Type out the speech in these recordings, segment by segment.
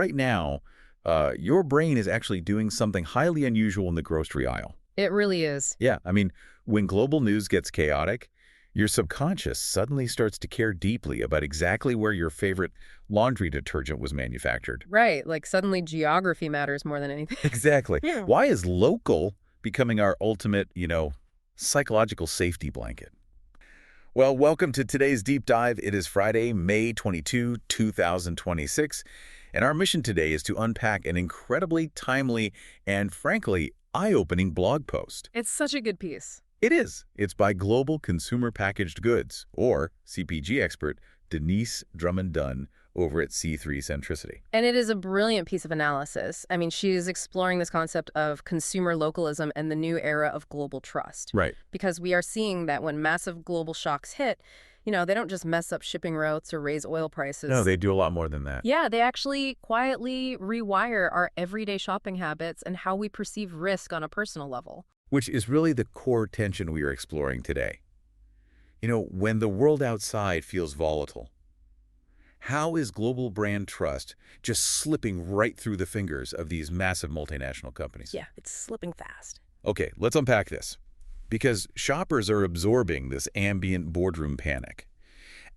right now, your brain is actually doing something highly unusual in the grocery aisle. It really is. Yeah, I mean, when global news gets chaotic, your subconscious suddenly starts to care deeply about exactly where your favorite laundry detergent was manufactured. Right, like suddenly geography matters more than anything. Exactly. Yeah. Why is local becoming our ultimate, psychological safety blanket? Well, welcome to today's deep dive. It is Friday, May 22, 2026, and our mission today is to unpack an incredibly timely and, frankly, eye-opening blog post. It's such a good piece. It is. It's by global consumer packaged goods, or CPG expert, Denyse Drummond-Dunn over at C3 Centricity. And it is a brilliant piece of analysis. I mean, she's exploring this concept of consumer localism and the new era of global trust. Right. Because we are seeing that when massive global shocks hit, they don't just mess up shipping routes or raise oil prices. No, they do a lot more than that. Yeah, they actually quietly rewire our everyday shopping habits and how we perceive risk on a personal level. Which is really the core tension we are exploring today. When the world outside feels volatile, how is global brand trust just slipping right through the fingers of these massive multinational companies? Yeah, it's slipping fast. Okay, let's unpack this. Because shoppers are absorbing this ambient boardroom panic,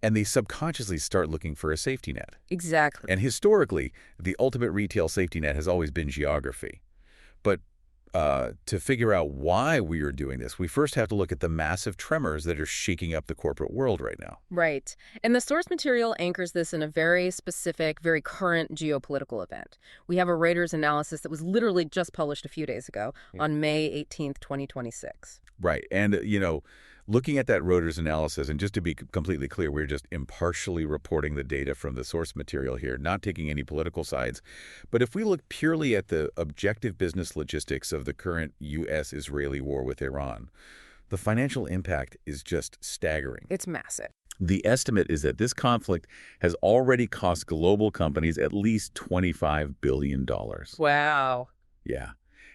and they subconsciously start looking for a safety net. Exactly. And historically, the ultimate retail safety net has always been geography. But to figure out why we are doing this, we first have to look at the massive tremors that are shaking up the corporate world right now. Right. And the source material anchors this in a very specific, very current geopolitical event. We have a Reuters analysis that was literally just published a few days ago on May 18th, 2026. Right. And, looking at that Reuters analysis, and just to be completely clear, we're just impartially reporting the data from the source material here, not taking any political sides. But if we look purely at the objective business logistics of the current U.S.-Israeli war with Iran, the financial impact is just staggering. It's massive. The estimate is that this conflict has already cost global companies at least $25 billion. Wow. Yeah.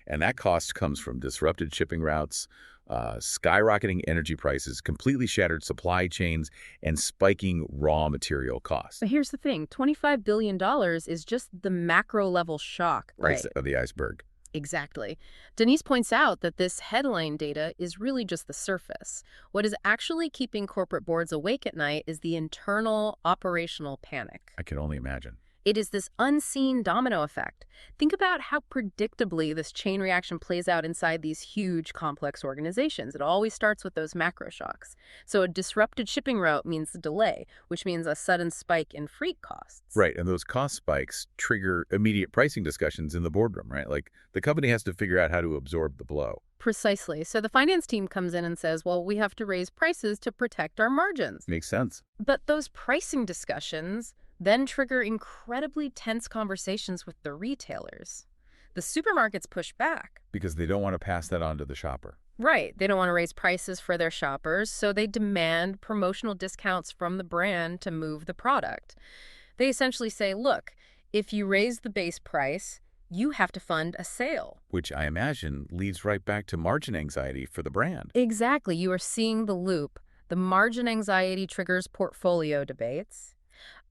And that cost comes from disrupted shipping routes, skyrocketing energy prices, completely shattered supply chains, and spiking raw material costs. But here's the thing. $25 billion is just the macro-level shock. Right. Of the iceberg. Exactly. Denyse points out that this headline data is really just the surface. What is actually keeping corporate boards awake at night is the internal operational panic. I can only imagine. It is this unseen domino effect. Think about how predictably this chain reaction plays out inside these huge, complex organizations. It always starts with those macro shocks. So a disrupted shipping route means a delay, which means a sudden spike in freight costs. Right, and those cost spikes trigger immediate pricing discussions in the boardroom, right? Like, the company has to figure out how to absorb the blow. Precisely. So the finance team comes in and says, well, we have to raise prices to protect our margins. Makes sense. But those pricing discussions then trigger incredibly tense conversations with the retailers. The supermarkets push back. Because they don't want to pass that on to the shopper. Right. They don't want to raise prices for their shoppers, so they demand promotional discounts from the brand to move the product. They essentially say, look, if you raise the base price, you have to fund a sale. Which I imagine leads right back to margin anxiety for the brand. Exactly. You are seeing the loop. The margin anxiety triggers portfolio debates.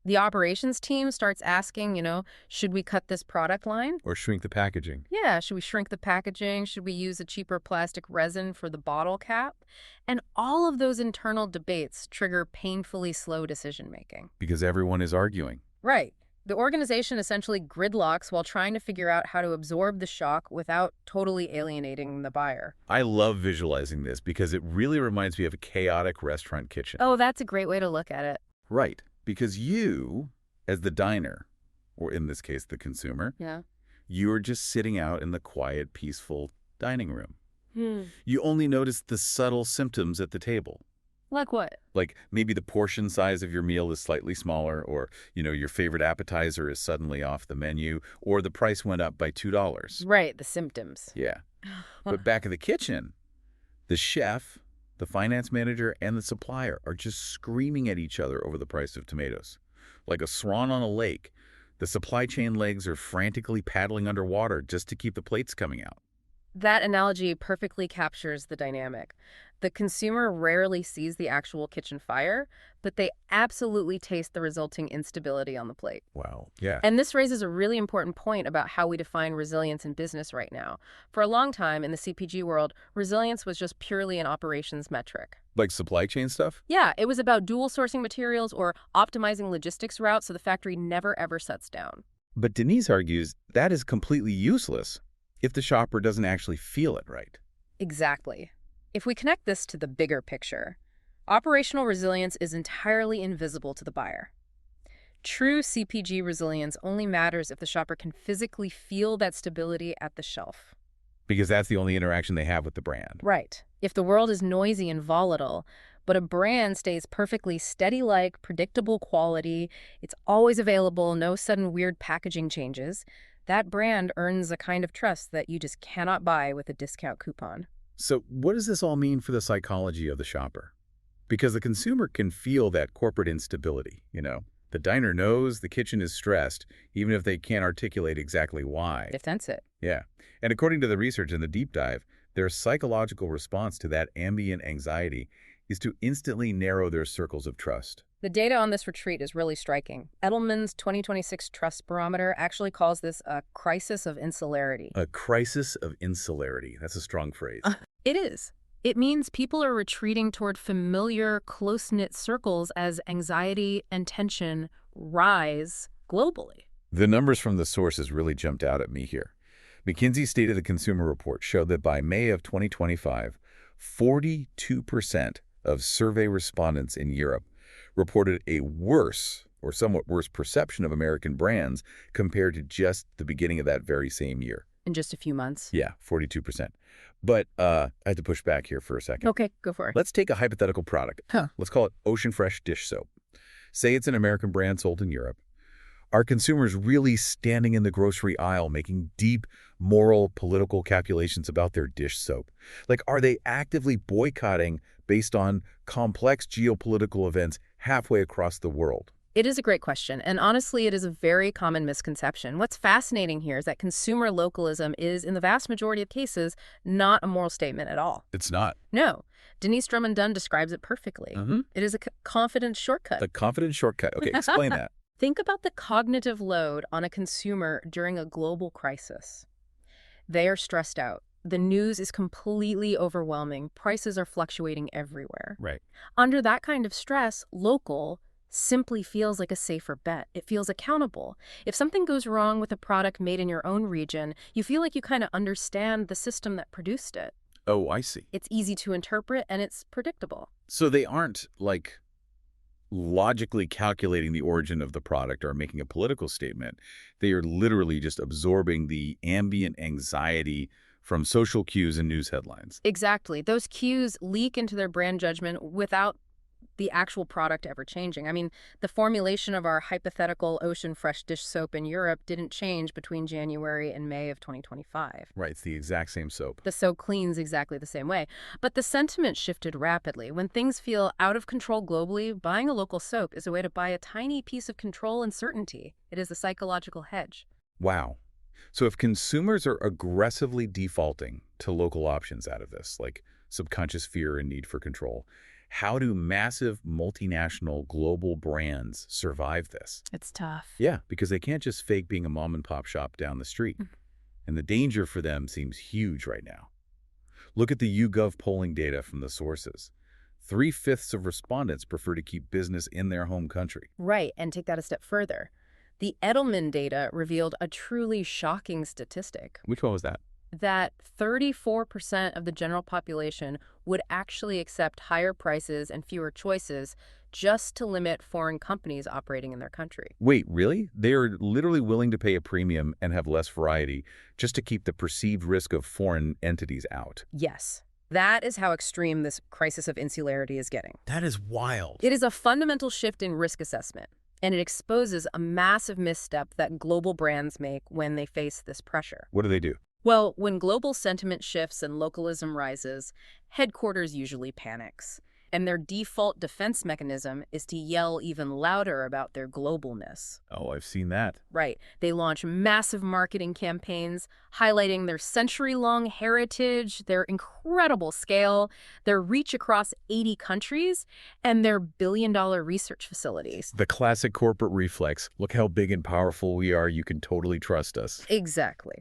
The operations team starts asking, should we cut this product line? Or shrink the packaging. Yeah, should we shrink the packaging? Should we use a cheaper plastic resin for the bottle cap? And all of those internal debates trigger painfully slow decision-making. Because everyone is arguing. Right. The organization essentially gridlocks while trying to figure out how to absorb the shock without totally alienating the buyer. I love visualizing this because it really reminds me of a chaotic restaurant kitchen. Oh, that's a great way to look at it. Right. Because you, as the diner, or in this case, the consumer, you're just sitting out in the quiet, peaceful dining room. You only notice the subtle symptoms at the table. Like what? Like maybe the portion size of your meal is slightly smaller, or, your favorite appetizer is suddenly off the menu, or the price went up by $2. Right, the symptoms. Yeah. But back in the kitchen, the chef, the finance manager, and the supplier are just screaming at each other over the price of tomatoes. Like a swan on a lake, the supply chain legs are frantically paddling underwater just to keep the plates coming out. That analogy perfectly captures the dynamic. The consumer rarely sees the actual kitchen fire, but they absolutely taste the resulting instability on the plate. Wow. Yeah. And this raises a really important point about how we define resilience in business right now. For a long time in the CPG world, resilience was just purely an operations metric. Like supply chain stuff? Yeah, it was about dual sourcing materials or optimizing logistics routes so the factory never ever shuts down. But Denyse argues that is completely useless if the shopper doesn't actually feel it right. Exactly. If we connect this to the bigger picture, operational resilience is entirely invisible to the buyer. True CPG resilience only matters if the shopper can physically feel that stability at the shelf. Because that's the only interaction they have with the brand. Right. If the world is noisy and volatile, but a brand stays perfectly steady-like, predictable quality, it's always available, no sudden weird packaging changes, that brand earns a kind of trust that you just cannot buy with a discount coupon. So what does this all mean for the psychology of the shopper? Because the consumer can feel that corporate instability. The diner knows the kitchen is stressed, even if they can't articulate exactly why. If that's it. Yeah. And according to the research in the deep dive, their psychological response to that ambient anxiety is to instantly narrow their circles of trust. The data on this retreat is really striking. Edelman's 2026 Trust Barometer actually calls this a crisis of insularity. A crisis of insularity. That's a strong phrase. It is. It means people are retreating toward familiar, close-knit circles as anxiety and tension rise globally. The numbers from the sources really jumped out at me here. McKinsey's State of the Consumer report showed that by May of 2025, 42% of survey respondents in Europe reported a worse or somewhat worse perception of American brands compared to just the beginning of that very same year. In just a few months. Yeah, 42%. But I had to push back here for a second. Okay, go for it. Let's take a hypothetical product. Let's call it Ocean Fresh dish soap. Say it's an American brand sold in Europe. Are consumers really standing in the grocery aisle making deep moral, political calculations about their dish soap? Like, are they actively boycotting based on complex geopolitical events halfway across the world? It is a great question, and honestly, it is a very common misconception. What's fascinating here is that consumer localism is, in the vast majority of cases, not a moral statement at all. It's not. No. Denyse Drummond-Dunn describes it perfectly. It is a confidence shortcut. The confidence shortcut. Okay, explain that. Think about the cognitive load on a consumer during a global crisis. They are stressed out. The news is completely overwhelming. Prices are fluctuating everywhere. Right. Under that kind of stress, local simply feels like a safer bet. It feels accountable. If something goes wrong with a product made in your own region, you feel like you kind of understand the system that produced it. Oh, I see. It's easy to interpret and it's predictable. So they aren't, like, logically calculating the origin of the product or making a political statement. They are literally just absorbing the ambient anxiety from social cues and news headlines. Exactly. Those cues leak into their brand judgment without the actual product ever changing. I mean, the formulation of our hypothetical Ocean Fresh dish soap in Europe didn't change between January and May of 2025. Right, it's the exact same soap. The soap cleans exactly the same way. But the sentiment shifted rapidly. When things feel out of control globally, buying a local soap is a way to buy a tiny piece of control and certainty. It is a psychological hedge. Wow. So if consumers are aggressively defaulting to local options out of this, like subconscious fear and need for control, how do massive multinational global brands survive this? It's tough. Yeah, because they can't just fake being a mom and pop shop down the street. And the danger for them seems huge right now. Look at the YouGov polling data from the sources. 3/5 of respondents prefer to keep business in their home country. Right, and take that a step further. The Edelman data revealed a truly shocking statistic. Which one was that? That 34% of the general population would actually accept higher prices and fewer choices just to limit foreign companies operating in their country. Wait, really? They are literally willing to pay a premium and have less variety just to keep the perceived risk of foreign entities out? Yes. That is how extreme this crisis of insularity is getting. That is wild. It is a fundamental shift in risk assessment, and it exposes a massive misstep that global brands make when they face this pressure. What do? Well, when global sentiment shifts and localism rises, headquarters usually panics. And their default defense mechanism is to yell even louder about their globalness. Oh, I've seen that. Right. They launch massive marketing campaigns highlighting their century-long heritage, their incredible scale, their reach across 80 countries, and their billion-dollar research facilities. The classic corporate reflex. Look how big and powerful we are. You can totally trust us. Exactly.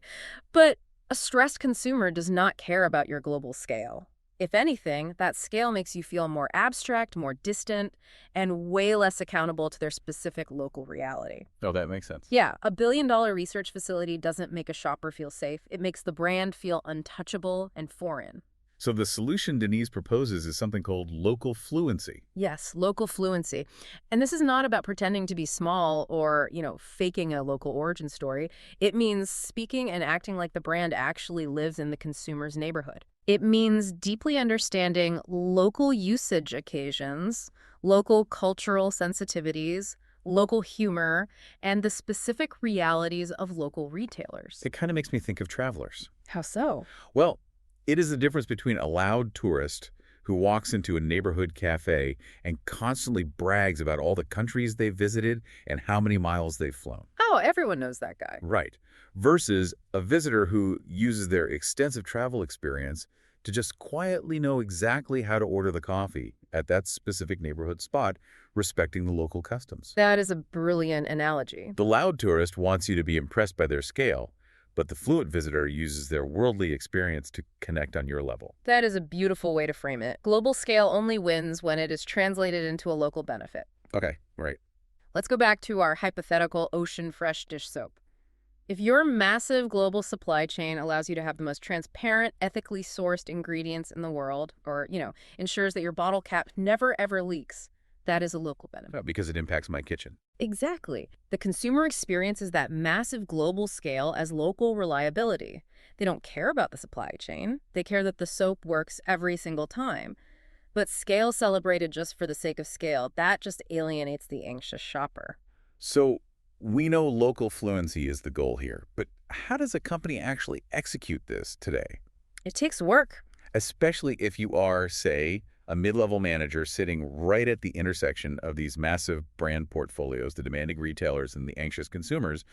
But a stressed consumer does not care about your global scale. If anything, that scale makes you feel more abstract, more distant, and way less accountable to their specific local reality. Oh, that makes sense. Yeah, a billion-dollar research facility doesn't make a shopper feel safe. It makes the brand feel untouchable and foreign. So the solution Denyse proposes is something called local fluency. Yes, local fluency. And this is not about pretending to be small or, faking a local origin story. It means speaking and acting like the brand actually lives in the consumer's neighborhood. It means deeply understanding local usage occasions, local cultural sensitivities, local humor, and the specific realities of local retailers. It kind of makes me think of travelers. How so? Well, it is the difference between a loud tourist who walks into a neighborhood cafe and constantly brags about all the countries they've visited and how many miles they've flown. Oh, everyone knows that guy. Right. Versus a visitor who uses their extensive travel experience to just quietly know exactly how to order the coffee at that specific neighborhood spot, respecting the local customs. That is a brilliant analogy. The loud tourist wants you to be impressed by their scale, but the fluent visitor uses their worldly experience to connect on your level. That is a beautiful way to frame it. Global scale only wins when it is translated into a local benefit. Okay, right. Let's go back to our hypothetical ocean fresh dish soap. If your massive global supply chain allows you to have the most transparent, ethically sourced ingredients in the world, or, ensures that your bottle cap never ever leaks, that is a local benefit. Because it impacts my kitchen. Exactly. The consumer experiences that massive global scale as local reliability. They don't care about the supply chain. They care that the soap works every single time. But scale celebrated just for the sake of scale, that just alienates the anxious shopper. So we know local fluency is the goal here, but how does a company actually execute this today? It takes work. Especially if you are, say, a mid-level manager sitting right at the intersection of these massive brand portfolios, the demanding retailers and the anxious consumers.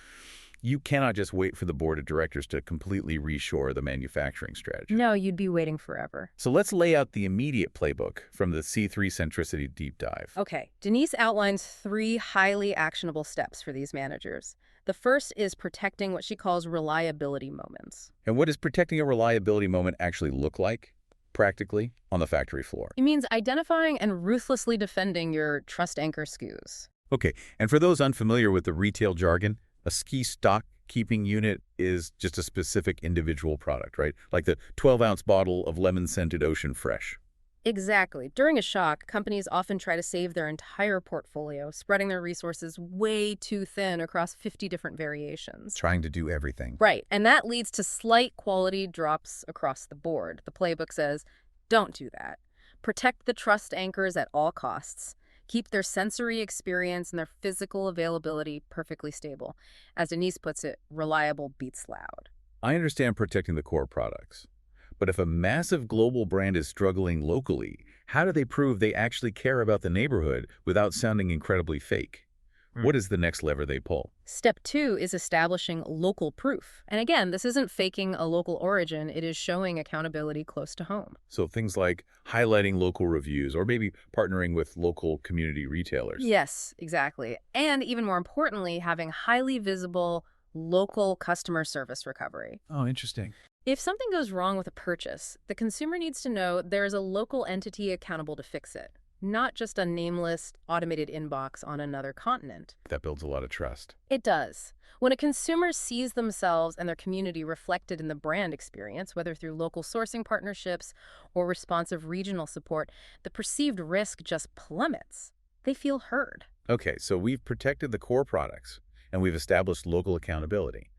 You cannot just wait for the board of directors to completely reshore the manufacturing strategy. No, you'd be waiting forever. So let's lay out the immediate playbook from the C3 centricity deep dive. Okay, Denyse outlines 3 highly actionable steps for these managers. The first is protecting what she calls reliability moments. And what does protecting a reliability moment actually look like, practically, on the factory floor? It means identifying and ruthlessly defending your trust anchor SKUs. Okay, and for those unfamiliar with the retail jargon, a ski stock keeping unit is just a specific individual product, right? Like the 12-ounce bottle of lemon-scented Ocean Fresh. Exactly. During a shock, companies often try to save their entire portfolio, spreading their resources way too thin across 50 different variations. Trying to do everything. Right, and that leads to slight quality drops across the board. The playbook says, don't do that. Protect the trust anchors at all costs. Keep their sensory experience and their physical availability perfectly stable. As Denyse puts it, reliable beats loud. I understand protecting the core products. But if a massive global brand is struggling locally, how do they prove they actually care about the neighborhood without sounding incredibly fake? What is the next lever they pull? Step 2 is establishing local proof. And again, this isn't faking a local origin, it is showing accountability close to home. So things like highlighting local reviews or maybe partnering with local community retailers. Yes, exactly. And even more importantly, having highly visible local customer service recovery. Oh, interesting. If something goes wrong with a purchase, the consumer needs to know there is a local entity accountable to fix it, not just a nameless, automated inbox on another continent. That builds a lot of trust. It does. When a consumer sees themselves and their community reflected in the brand experience, whether through local sourcing partnerships or responsive regional support, the perceived risk just plummets. They feel heard. Okay, so we've protected the core products and we've established local accountability.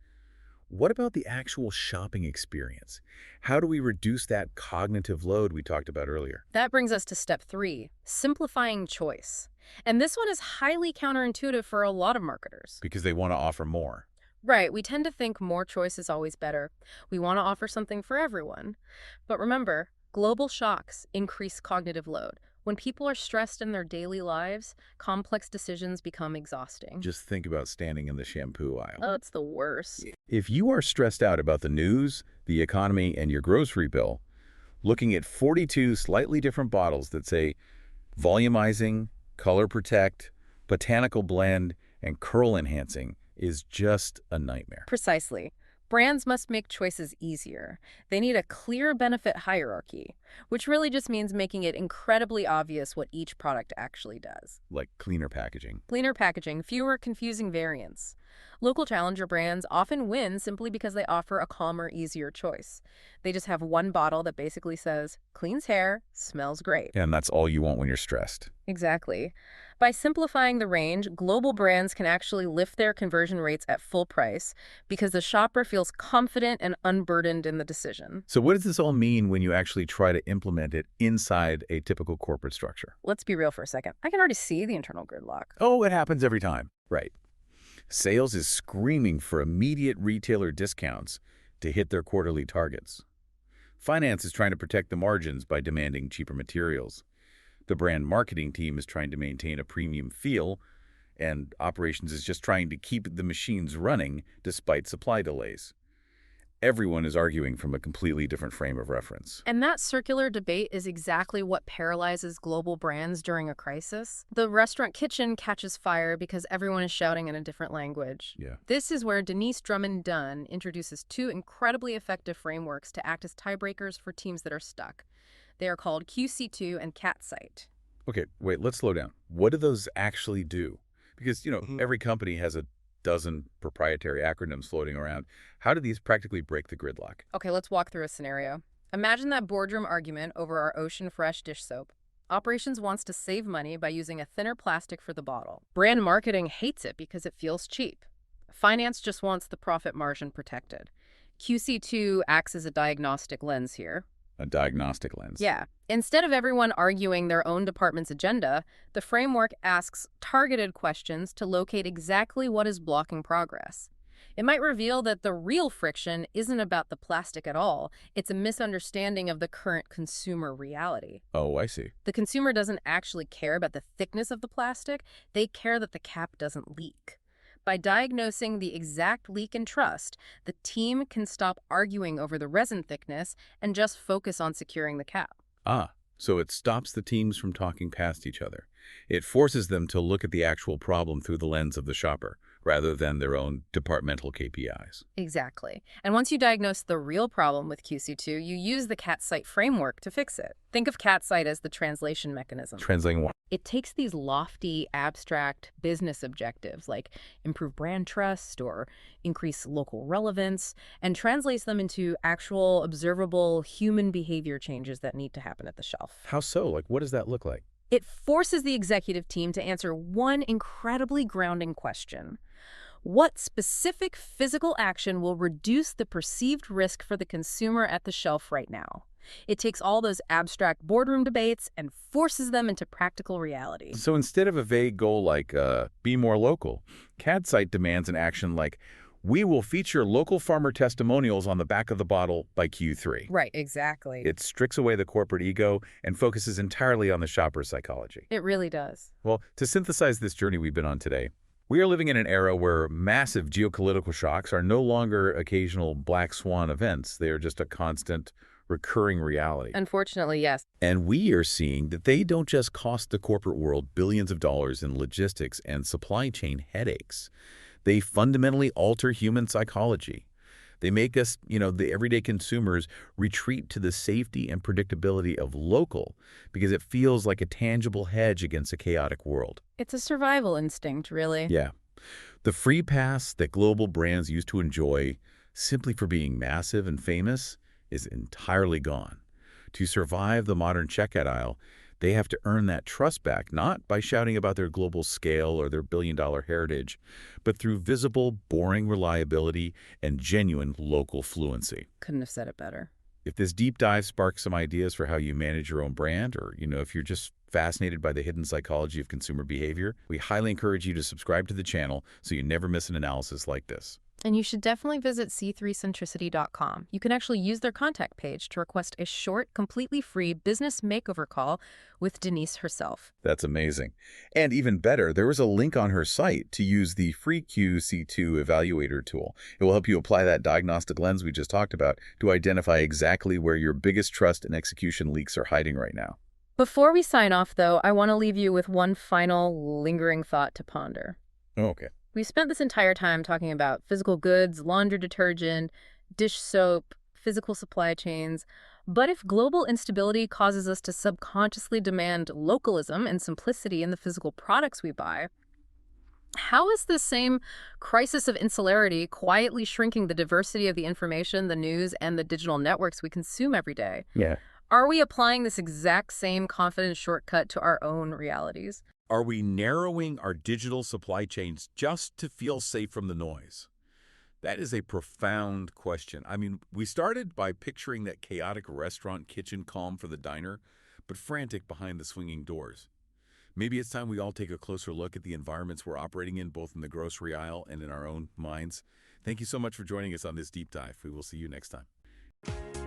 What about the actual shopping experience? How do we reduce that cognitive load we talked about earlier? That brings us to step 3, simplifying choice. And this one is highly counterintuitive for a lot of marketers. Because they want to offer more. Right, we tend to think more choice is always better. We want to offer something for everyone. But remember, global shocks increase cognitive load. When people are stressed in their daily lives, complex decisions become exhausting. Just think about standing in the shampoo aisle. Oh, it's the worst. If you are stressed out about the news, the economy, and your grocery bill, looking at 42 slightly different bottles that say volumizing, color protect, botanical blend, and curl enhancing is just a nightmare. Precisely. Brands must make choices easier. They need a clear benefit hierarchy, which really just means making it incredibly obvious what each product actually does. Like cleaner packaging. Cleaner packaging, fewer confusing variants. Local challenger brands often win simply because they offer a calmer, easier choice. They just have one bottle that basically says, cleans hair, smells great. And that's all you want when you're stressed. Exactly. By simplifying the range, global brands can actually lift their conversion rates at full price because the shopper feels confident and unburdened in the decision. So what does this all mean when you actually try to implement it inside a typical corporate structure? Let's be real for a second. I can already see the internal gridlock. Oh, it happens every time. Right. Sales is screaming for immediate retailer discounts to hit their quarterly targets. Finance is trying to protect the margins by demanding cheaper materials. The brand marketing team is trying to maintain a premium feel, and operations is just trying to keep the machines running despite supply delays. Everyone is arguing from a completely different frame of reference. And that circular debate is exactly what paralyzes global brands during a crisis. The restaurant kitchen catches fire because everyone is shouting in a different language. Yeah. This is where Denyse Drummond-Dunn introduces two incredibly effective frameworks to act as tiebreakers for teams that are stuck. They are called QC2 and CatSite. Okay, wait, let's slow down. What do those actually do? Because, every company has a dozen proprietary acronyms floating around. How do these practically break the gridlock? Okay, let's walk through a scenario. Imagine that boardroom argument over our Ocean Fresh dish soap. Operations wants to save money by using a thinner plastic for the bottle. Brand marketing hates it because it feels cheap. Finance just wants the profit margin protected. QC2 acts as a diagnostic lens here. A diagnostic lens. Yeah. Instead of everyone arguing their own department's agenda, the framework asks targeted questions to locate exactly what is blocking progress. It might reveal that the real friction isn't about the plastic at all. It's a misunderstanding of the current consumer reality. Oh, I see. The consumer doesn't actually care about the thickness of the plastic. They care that the cap doesn't leak. By diagnosing the exact leak and trust, the team can stop arguing over the resin thickness and just focus on securing the cap. Ah, so it stops the teams from talking past each other. It forces them to look at the actual problem through the lens of the shopper, rather than their own departmental KPIs. Exactly. And once you diagnose the real problem with QC2, you use the CatSite framework to fix it. Think of CatSite as the translation mechanism. Translating what? It takes these lofty, abstract business objectives like improve brand trust or increase local relevance and translates them into actual, observable human behavior changes that need to happen at the shelf. How so? Like, what does that look like? It forces the executive team to answer one incredibly grounding question. What specific physical action will reduce the perceived risk for the consumer at the shelf right now? It takes all those abstract boardroom debates and forces them into practical reality. So instead of a vague goal like, be more local, CADSite demands an action like, we will feature local farmer testimonials on the back of the bottle by Q3. Right, exactly. It strips away the corporate ego and focuses entirely on the shopper's psychology. It really does. Well, to synthesize this journey we've been on today, we are living in an era where massive geopolitical shocks are no longer occasional black swan events. They are just a constant, recurring reality. Unfortunately, yes. And we are seeing that they don't just cost the corporate world billions of dollars in logistics and supply chain headaches. They fundamentally alter human psychology. They make us, the everyday consumers, retreat to the safety and predictability of local because it feels like a tangible hedge against a chaotic world. It's a survival instinct, really. Yeah. The free pass that global brands used to enjoy simply for being massive and famous is entirely gone. To survive the modern checkout aisle, they have to earn that trust back, not by shouting about their global scale or their billion-dollar heritage, but through visible, boring reliability and genuine local fluency. Couldn't have said it better. If this deep dive sparks some ideas for how you manage your own brand, or, if you're just fascinated by the hidden psychology of consumer behavior, we highly encourage you to subscribe to the channel so you never miss an analysis like this. And you should definitely visit c3centricity.com. You can actually use their contact page to request a short, completely free business makeover call with Denyse herself. That's amazing. And even better, there was a link on her site to use the free QC2 evaluator tool. It will help you apply that diagnostic lens we just talked about to identify exactly where your biggest trust and execution leaks are hiding right now. Before we sign off, though, I want to leave you with one final lingering thought to ponder. Okay. We spent this entire time talking about physical goods, laundry detergent, dish soap, physical supply chains. But if global instability causes us to subconsciously demand localism and simplicity in the physical products we buy, how is this same crisis of insularity quietly shrinking the diversity of the information, the news, and the digital networks we consume every day? Yeah. Are we applying this exact same confidence shortcut to our own realities? Are we narrowing our digital supply chains just to feel safe from the noise? That is a profound question. I mean, we started by picturing that chaotic restaurant kitchen calm for the diner, but frantic behind the swinging doors. Maybe it's time we all take a closer look at the environments we're operating in, both in the grocery aisle and in our own minds. Thank you so much for joining us on this deep dive. We will see you next time.